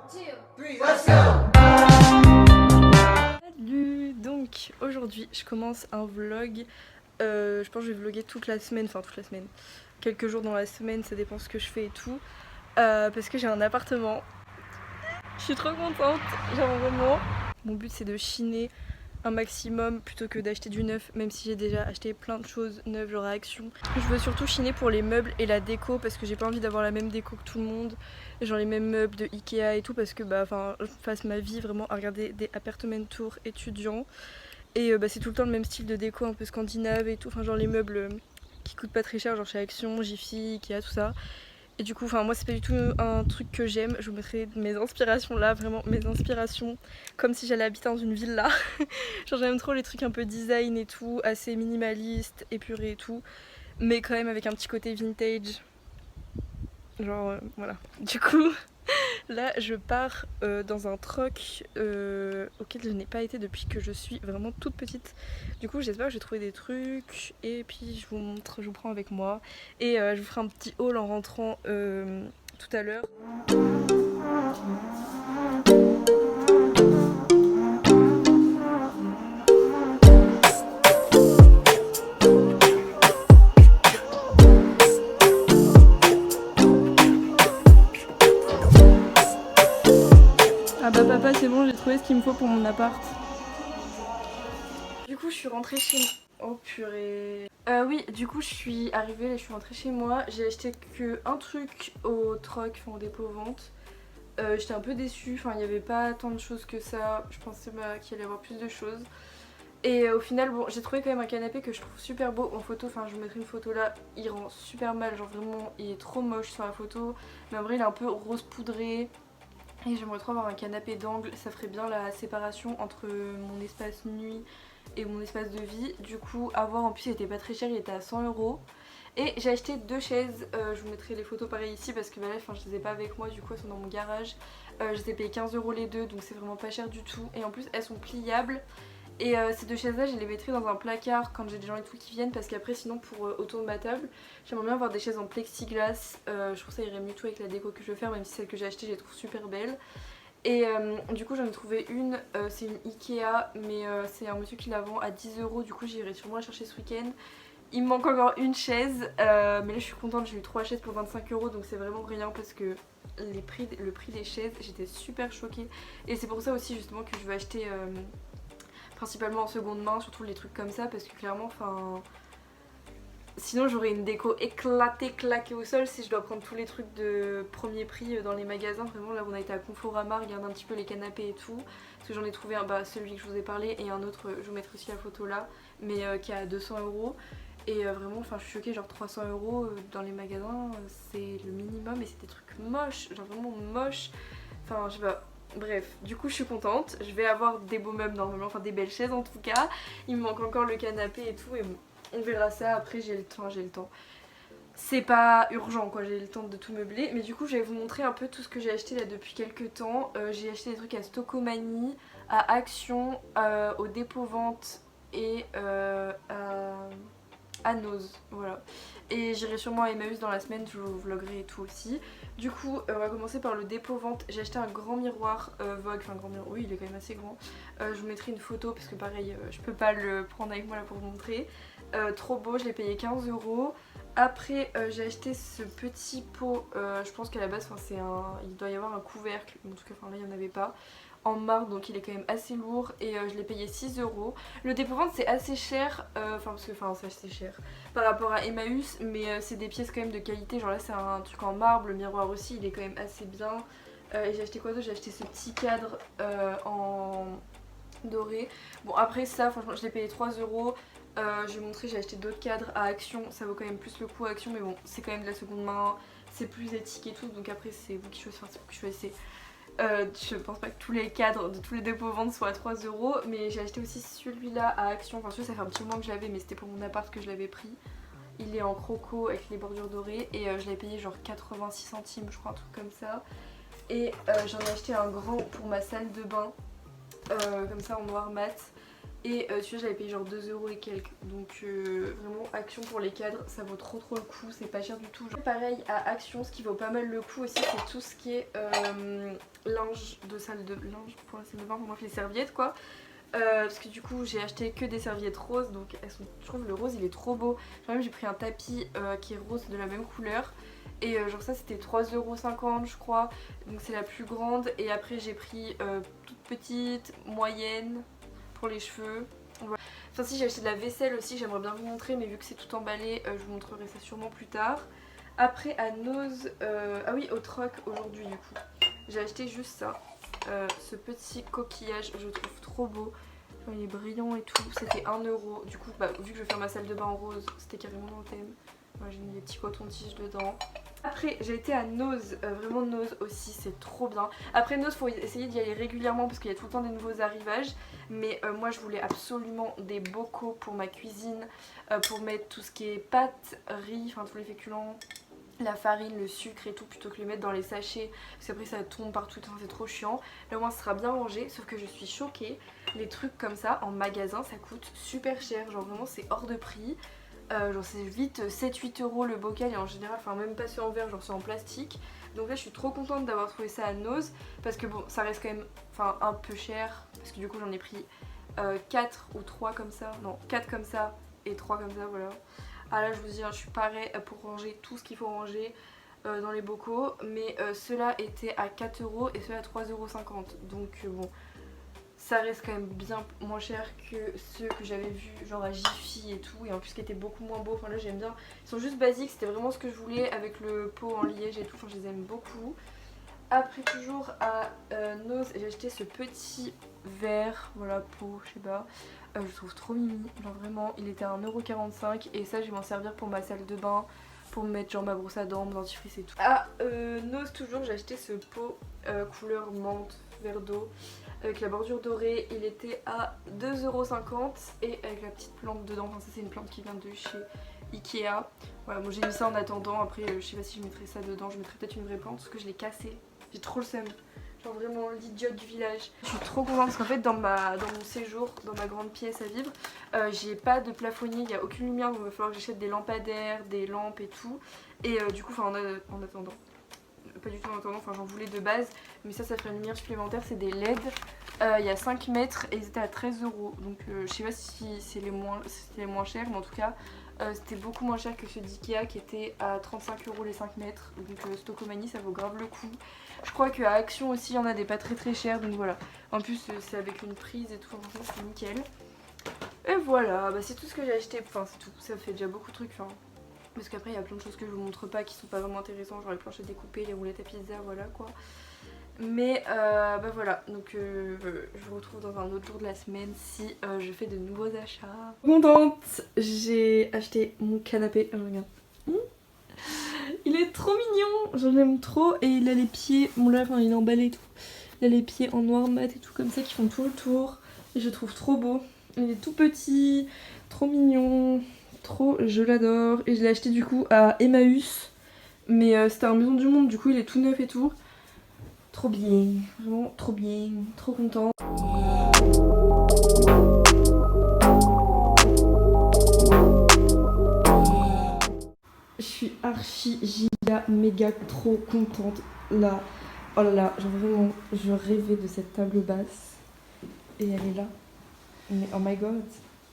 Salut. Donc aujourd'hui je commence un vlog. Je pense que je vais vlogger toute la semaine, quelques jours dans la semaine, ça dépend ce que je fais et tout. Parce que j'ai un appartement. Je suis trop contente, genre vraiment. Mon but c'est de chiner un maximum plutôt que d'acheter du neuf, même si j'ai déjà acheté plein de choses neuves genre à Action. Je veux surtout chiner pour les meubles et la déco parce que j'ai pas envie d'avoir la même déco que tout le monde, genre les mêmes meubles de Ikea et tout, parce que je passe ma vie vraiment à regarder des appartement tours étudiants et c'est tout le temps le même style de déco un peu scandinave et tout, enfin genre les meubles qui coûtent pas très cher, genre chez Action, Jiffy, Ikea, tout ça. Et du coup, moi c'est pas du tout un truc que j'aime. Je vous mettrai mes inspirations là, vraiment mes inspirations, comme si j'allais habiter dans une villa. Genre j'aime trop les trucs un peu design et tout, assez minimaliste, épuré et tout, mais quand même avec un petit côté vintage. Genre voilà. Du coup, là je pars dans un troc auquel je n'ai pas été depuis que je suis vraiment toute petite. Du coup j'espère que j'ai trouvé des trucs et puis je vous montre, je vous prends avec moi et je vous ferai un petit haul en rentrant tout à l'heure. Ah bah papa c'est bon, j'ai trouvé ce qu'il me faut pour mon appart. Du coup je suis rentrée chez moi. Oh purée. Oui, du coup je suis arrivée, là, je suis rentrée chez moi. J'ai acheté que un truc au troc, enfin au dépôt-vente. J'étais un peu déçue, enfin il n'y avait pas tant de choses que ça. Je pensais qu'il allait y avoir plus de choses. Et au final, bon, j'ai trouvé quand même un canapé que je trouve super beau en photo. Enfin, je vous mettrai une photo là. Il rend super mal, genre vraiment, il est trop moche sur la photo. Mais en vrai, il est un peu rose poudré. Et j'aimerais trop avoir un canapé d'angle. Ça ferait bien la séparation entre mon espace nuit et mon espace de vie. Du coup, à voir, en plus, il était pas très cher, il était à 100 €. Et j'ai acheté deux chaises, je vous mettrai les photos pareil ici parce que là je les ai pas avec moi, du coup elles sont dans mon garage. Je les ai payées 15 € les deux, donc c'est vraiment pas cher du tout. Et en plus elles sont pliables. Et ces deux chaises là je les mettrai dans un placard quand j'ai des gens et tout qui viennent, parce qu'après sinon pour autour de ma table j'aimerais bien avoir des chaises en plexiglas. Je trouve ça irait mieux tout avec la déco que je veux faire, même si celle que j'ai achetée je les trouve super belles. Et du coup j'en ai trouvé une, c'est une Ikea, mais c'est un monsieur qui la vend à 10 €, du coup j'irai sûrement la chercher ce week-end. Il me manque encore une chaise, mais là je suis contente, j'ai eu 3 chaises pour 25 € donc c'est vraiment rien, parce que le prix des chaises, j'étais super choquée. Et c'est pour ça aussi justement que je veux acheter principalement en seconde main, surtout les trucs comme ça, parce que clairement, enfin... Sinon j'aurais une déco éclatée, claquée au sol si je dois prendre tous les trucs de premier prix dans les magasins. Vraiment là on a été à Conforama, regarder un petit peu les canapés et tout. Parce que j'en ai trouvé un, celui que je vous ai parlé, et un autre, je vous mettrai aussi la photo là, mais qui est à 200 €. Et vraiment, enfin je suis choquée, genre 300 € dans les magasins, c'est le minimum, et c'est des trucs moches, genre vraiment moches. Enfin je sais pas, bref, du coup je suis contente, je vais avoir des beaux meubles normalement, enfin des belles chaises en tout cas. Il me manque encore le canapé et tout, et bon, on verra ça après, j'ai le temps. C'est pas urgent quoi, j'ai le temps de tout meubler. Mais du coup je vais vous montrer un peu tout ce que j'ai acheté là depuis quelques temps. J'ai acheté des trucs à Stocomanie, à Action, au dépôt-vente et à Nose, voilà. Et j'irai sûrement à Emmaüs dans la semaine, je vous vloggerai et tout aussi. Du coup on va commencer par le dépôt-vente. J'ai acheté un grand miroir Vogue, enfin grand miroir, oui il est quand même assez grand. Je vous mettrai une photo parce que pareil je peux pas le prendre avec moi là pour vous montrer. Trop beau, je l'ai payé 15 €. Après j'ai acheté ce petit pot, je pense qu'à la base il doit y avoir un couvercle, en tout cas là il n'y en avait pas, en marbre, donc il est quand même assez lourd, et je l'ai payé 6 €. Le dépôt-vente c'est assez cher, c'est assez cher par rapport à Emmaüs, mais c'est des pièces quand même de qualité, genre là c'est un truc en marbre, le miroir aussi il est quand même assez bien. Et j'ai acheté quoi d'autre? J'ai acheté ce petit cadre en doré. Bon après ça franchement je l'ai payé 3 €. Je vais montrer, j'ai acheté d'autres cadres à Action, ça vaut quand même plus le coup à Action, mais bon c'est quand même de la seconde main, c'est plus éthique et tout, donc après c'est vous qui choisissez, enfin c'est vous qui choisissez. Je pense pas que tous les cadres de tous les dépôts-ventes soient à 3 €, mais j'ai acheté aussi celui-là à Action, enfin celui-là ça fait un petit moment que je l'avais, mais c'était pour mon appart que je l'avais pris. Il est en croco avec les bordures dorées, et je l'ai payé genre 86 centimes je crois, un truc comme ça. Et j'en ai acheté un grand pour ma salle de bain, comme ça en noir mat. Et celui-là j'avais payé genre 2 euros et quelques. Donc vraiment Action pour les cadres, ça vaut trop le coup, c'est pas cher du tout. Genre, pareil à Action, ce qui vaut pas mal le coup aussi, c'est tout ce qui est linge de salle de linge pour la salle de bain, pour moi les serviettes quoi. Parce que du coup j'ai acheté que des serviettes roses, donc elles sont, je trouve le rose il est trop beau. Genre même j'ai pris un tapis qui est rose de la même couleur. Et genre ça c'était 3,50 € je crois, donc c'est la plus grande. Et après j'ai pris toute petite, moyenne pour les cheveux. Voilà. Enfin si, j'ai acheté de la vaisselle aussi, j'aimerais bien vous montrer, mais vu que c'est tout emballé je vous montrerai ça sûrement plus tard. Après à Nose, ah oui au troc aujourd'hui du coup, j'ai acheté juste ça. Ce petit coquillage, je le trouve trop beau. Enfin, il est brillant et tout, c'était 1 euro. Du coup, bah, vu que je vais faire ma salle de bain en rose, c'était carrément dans le thème. Moi, j'ai mis des petits cotons-tiges dedans. Après, j'ai été à Nose, vraiment Nose aussi, c'est trop bien. Après Nose, faut essayer d'y aller régulièrement parce qu'il y a tout le temps des nouveaux arrivages. Mais moi, je voulais absolument des bocaux pour ma cuisine, pour mettre tout ce qui est pâtes, riz, enfin tous les féculents, la farine, le sucre et tout, plutôt que les mettre dans les sachets parce qu'après ça tombe partout, c'est trop chiant. Là au moins ça sera bien rangé, sauf que je suis choquée, les trucs comme ça en magasin ça coûte super cher, genre vraiment c'est hors de prix. Genre c'est vite 7-8 € le bocal, et en général, enfin même pas ceux en verre, genre ceux en plastique. Donc là je suis trop contente d'avoir trouvé ça à Nose, parce que bon ça reste quand même un peu cher, parce que du coup j'en ai pris 4 ou 3 comme ça, non 4 comme ça et 3 comme ça, voilà. Ah là je vous dis, je suis parée pour ranger tout ce qu'il faut ranger dans les bocaux. Mais ceux-là étaient à 4 € et ceux-là à 3,50 €. Donc bon, ça reste quand même bien moins cher que ceux que j'avais vus genre à Jiffy et tout. Et en plus qui étaient beaucoup moins beaux, enfin là j'aime bien. Ils sont juste basiques, c'était vraiment ce que je voulais avec le pot en liège et tout, enfin je les aime beaucoup. Après toujours à Nose, j'ai acheté ce petit verre, voilà pot, je sais pas. Je le trouve trop mimi, genre vraiment il était à 1,45 € et ça je vais m'en servir pour ma salle de bain, pour mettre genre ma brosse à dents, mon dentifrice et tout. À Nose toujours j'ai acheté ce pot couleur menthe, verre d'eau, avec la bordure dorée, il était à 2,50 € et avec la petite plante dedans, enfin ça c'est une plante qui vient de chez Ikea. Voilà, bon j'ai mis ça en attendant, après je sais pas si je mettrai ça dedans, je mettrai peut-être une vraie plante parce que je l'ai cassée. J'ai trop le seum, genre vraiment l'idiote du village. Je suis trop contente parce qu'en fait dans mon séjour, dans ma grande pièce à vivre, j'ai pas de plafonnier, il n'y a aucune lumière, donc il va falloir que j'achète des lampadaires, des lampes et tout. Et du coup, en attendant, pas du tout en attendant, enfin j'en voulais de base, mais ça ferait une lumière supplémentaire, c'est des LED. Il y a 5 mètres et ils étaient à 13 €, donc je sais pas si c'est les moins chers, mais en tout cas c'était beaucoup moins cher que ceux d'Ikea qui était à 35 € les 5 mètres, donc Stocomanie ça vaut grave le coup. Je crois qu'à Action aussi il y en a des pas très chers, donc voilà. En plus c'est avec une prise et tout, franchement c'est nickel. Et voilà, bah, c'est tout ce que j'ai acheté, enfin c'est tout, ça fait déjà beaucoup de trucs, enfin. Parce qu'après il y a plein de choses que je vous montre pas qui sont pas vraiment intéressantes, genre les planches à découper, les roulettes à pizza, voilà quoi. Mais bah voilà, donc je vous retrouve dans un autre jour de la semaine si je fais de nouveaux achats. Contente, j'ai acheté mon canapé, regarde. Il est trop mignon, j'en aime trop, et il a les pieds, bon là enfin, il est emballé et tout. Il a les pieds en noir mat et tout comme ça qui font tout le tour, et je le trouve trop beau. Il est tout petit, trop mignon, trop, je l'adore. Et je l'ai acheté du coup à Emmaüs, mais c'était à Maison du Monde, du coup il est tout neuf et tout. Trop bien, vraiment trop bien, trop content. Je suis archi giga méga trop contente là. Oh là là, genre vraiment, je rêvais de cette table basse. Et elle est là. Mais oh my god.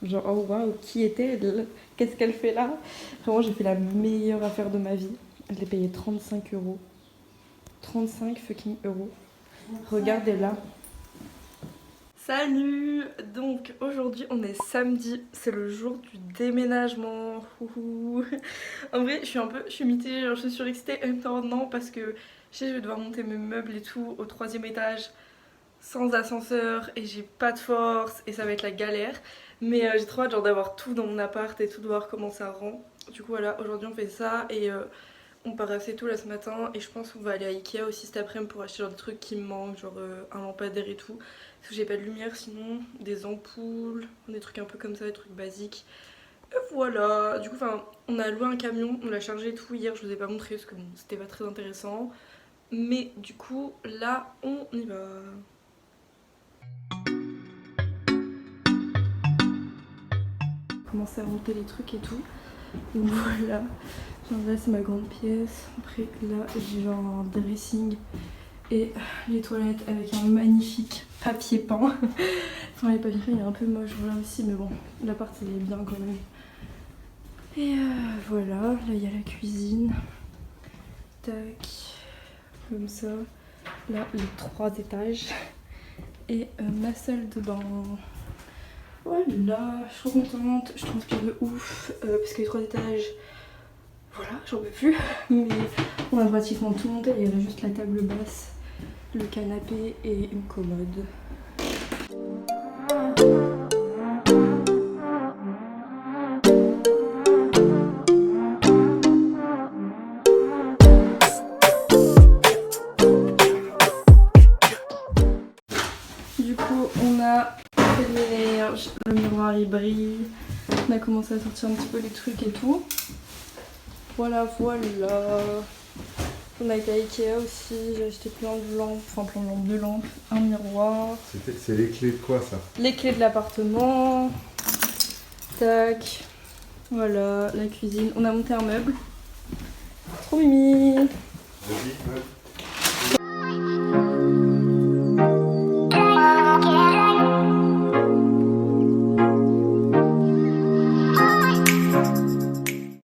Genre oh waouh, qui est-elle? Qu'est-ce qu'elle fait là? Vraiment j'ai fait la meilleure affaire de ma vie. Je l'ai payé 35 €. 35 fucking euros. Regardez là. Salut! Donc aujourd'hui on est samedi, c'est le jour du déménagement. Ouhou. En vrai je suis mitigée, genre, je suis surexcitée et en même temps non, parce que je sais je vais devoir monter mes meubles et tout au 3e étage sans ascenseur et j'ai pas de force et ça va être la galère. Mais j'ai trop hâte genre d'avoir tout dans mon appart et tout, de voir comment ça rend. Du coup voilà, aujourd'hui on fait ça et on part assez tôt là ce matin, et je pense qu'on va aller à Ikea aussi cet après-midi pour acheter genre des trucs qui me manquent, genre un lampadaire et tout. Parce que j'ai pas de lumière sinon, des ampoules, des trucs un peu comme ça, des trucs basiques. Et voilà, du coup enfin on a loué un camion, on l'a chargé et tout hier, je vous ai pas montré parce que bon, c'était pas très intéressant. Mais du coup là on y va. commencer à monter les trucs et tout. Donc voilà, genre là c'est ma grande pièce. Après là j'ai genre un dressing et les toilettes avec un magnifique papier peint. Enfin les papiers peints il est un peu moche voilà aussi mais bon l'appart il est bien quand même. Et voilà, là il y a la cuisine. Tac, comme ça. Là les 3 étages. Et ma salle de bain. Voilà, je suis trop contente, je transpire de ouf parce que les 3 étages, voilà, j'en peux plus. Mais on a pratiquement tout monté, il y avait juste la table basse, le canapé et une commode. Du coup, on a fait le ménage, le miroir il brille, on a commencé à sortir un petit peu les trucs et tout. Voilà, voilà. On a été à Ikea aussi, j'ai acheté plein de lampes, de lampes, un miroir. C'est les clés de quoi ça? Les clés de l'appartement. Tac. Voilà, la cuisine. On a monté un meuble. Trop mimi.